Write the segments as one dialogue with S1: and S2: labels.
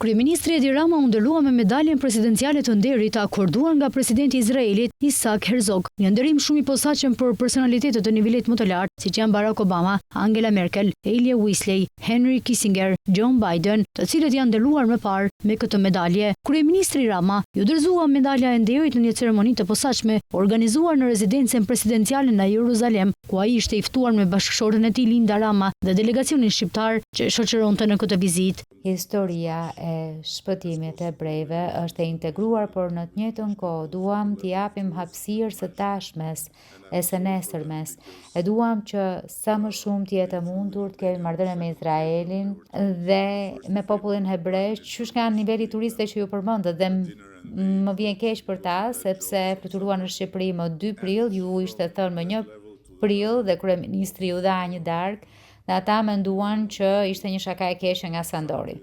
S1: Kryeministri Edi Rama u ndërua me medaljen presidenciale të nderit të akorduar nga presidenti i Izraelit Isaac Herzog, një nderim shumë i posaçëm për personalitetet të nivelit më të lartë, siç janë Barack Obama, Angela Merkel, Elie Wiesel, Henry Kissinger, John Biden, të cilët janë nderuar më parë me këtë medalje. Kryeministri Rama ju dorëzua medalja e nderit në një ceremoni të posaçme organizuar në rezidencën presidenciale në Jeruzalem, ku ai ishte i ftuar me bashkëshorten e tij Linda Rama dhe delegacionin shqiptar që shoqëronte në këtë vizitë.
S2: Historia e shpëtimit të hebrejve është e integruar, por në të njëjtën kohë duam t'i japim hapësirë së tashmes e së nesërmes. E duam që sa më shumë të jetë mundur të kemi marrëdhënie me Izraelin dhe me popullin hebrej, qysh nga niveli turistëve që ju përmendët, dhe më vjen keq për ta sepse fluturua në Shqipëri më 2 prill, ju ishte thënë më 1 prill dhe kryeministri ju dha një darkë. Dhe ata menduan që ishte një shaka e keqe nga Sandori.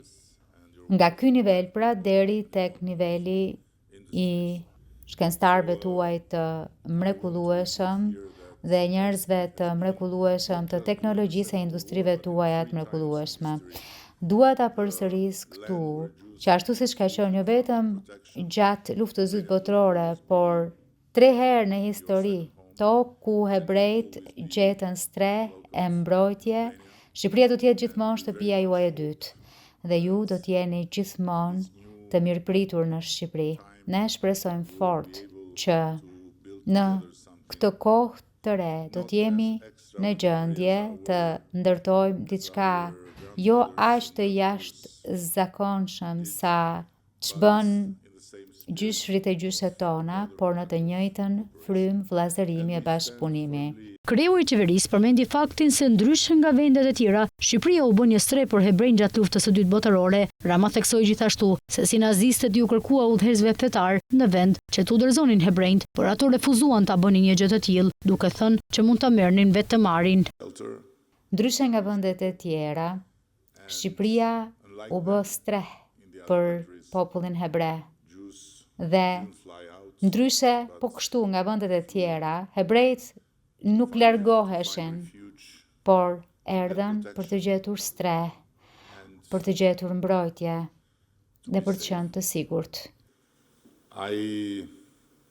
S2: Nga ky nivel pra deri tek niveli i shkencëtarëve tuaj të mrekullueshëm dhe njerëzve të mrekullueshëm të teknologjisë e industrive tuaja të mrekullueshme. Dua ta përsëris këtu që ashtu siç ka qenë jo vetëm gjatë luftës së dytë botërore, por 3 herë në histori, tokë ku hebrejt gjetën streh e mbrojtje, Shqipëria do të jetë gjithmonë shtëpia juaj e dytë dhe ju do të jeni gjithmonë të mirëpritur në Shqipëri. Ne shpresojmë fort që në këtë kohë të re do të jemi në gjendje të ndërtojmë diçka jo aq të jashtëzakonshëm sa ç'bën gjyshrit e gjyshet tona, por në të njëjtën frymë vëllazërimi e bashkëpunimi.
S1: Kreu i qeverisë përmendi faktin se ndryshe nga vendet e tjera, Shqipëria u bë një streh për hebrejnë gjatë luftës së dytë botërore. Rama theksoi gjithashtu se si nazistët ju kërkua udhëheqësve fetar në vend që t'u dorëzonin hebrejt, por ato refuzuan ta bënin një gjë të tillë, duke thënë që mund ta merrnin vetë të marrin.
S2: Ndryshe nga vendet e tjera, Shqipëria u bë streh për popullin hebrej. Dhe ndryshe po kështu nga vendet e tjera, hebrejt nuk largoheshin, por erdhën për të gjetur streh, për të gjetur mbrojtje dhe për të qenë të sigurt.
S3: I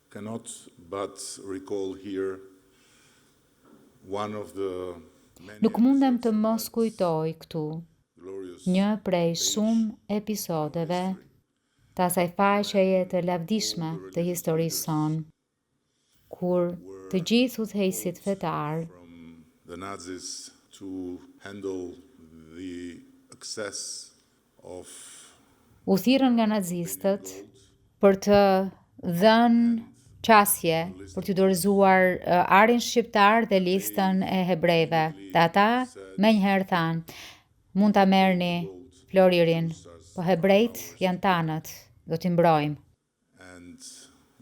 S3: cannot but recall here one of the
S2: Nuk mundem të mos kujtoj këtu një prej shumë episodeve të asaj faqeje të lavdishme të historisë sonë, kur të gjithë udhëheqësit fetar
S3: the Nazis to handle the access of
S2: u thirrën nga nazistët për të dhënë qasje për të dorëzuar arin shqiptar dhe listën e hebrejve. Dhe ata menjëherë thanë, mund ta merrni Floririn, po hebrejt janë tanët, do t'i mbrojmë.
S3: And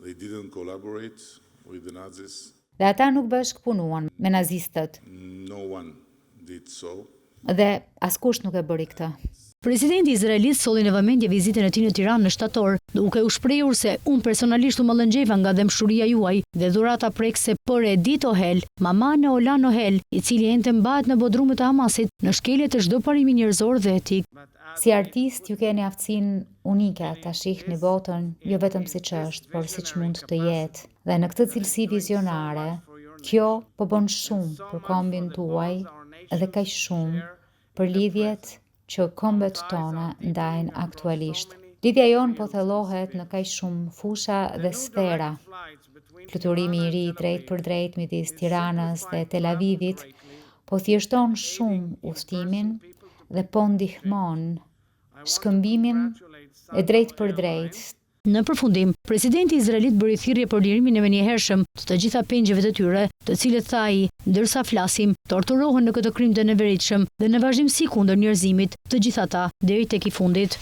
S3: they didn't collaborate with the Nazis.
S2: Dhe ata nuk bashkëpunuan me nazistët.
S3: No one did so.
S2: Dhe askush nuk e bëri këtë.
S1: Presidenti izraelit solli në vëmendje vizitën e tij në Tiranë në shtator, duke u shprehur se unë personalisht u mallëngjeva nga dëmshuria juaj dhe dhurata prekse për Edith Ohel, mama në Olan Ohel, i cili ende mbahet në bodrumet e Hamasit në shkelje të çdo parimi njerëzor dhe etik.
S2: Si artist ju keni aftësinë unike ta shihni botën jo vetëm siç është, por siç mund të jetë. Dhe në këtë cilësi vizionare, kjo po bën shumë për kombin tuaj dhe kaq shumë për lidhjet që kombet tona ndajnë aktualisht. Lidhja jonë po thellohet në kaq shumë fusha dhe sfera. Fluturimi i ri drejt për drejt midis Tiranës dhe Tel Avivit po thjeshton shumë udhëtimin dhe po ndihmon shkëmbimin e drejt për drejt.
S1: Në përfundim, presidenti izraelit bëri thirrje për lirimin e menjëhershëm të gjitha pengjeve të tyre, të cilët tha ai, ndërsa flasim, torturohen në këtë krim të neveritshëm dhe në vazhdimsi kundër njerëzimit, të gjithata deri tek i fundit.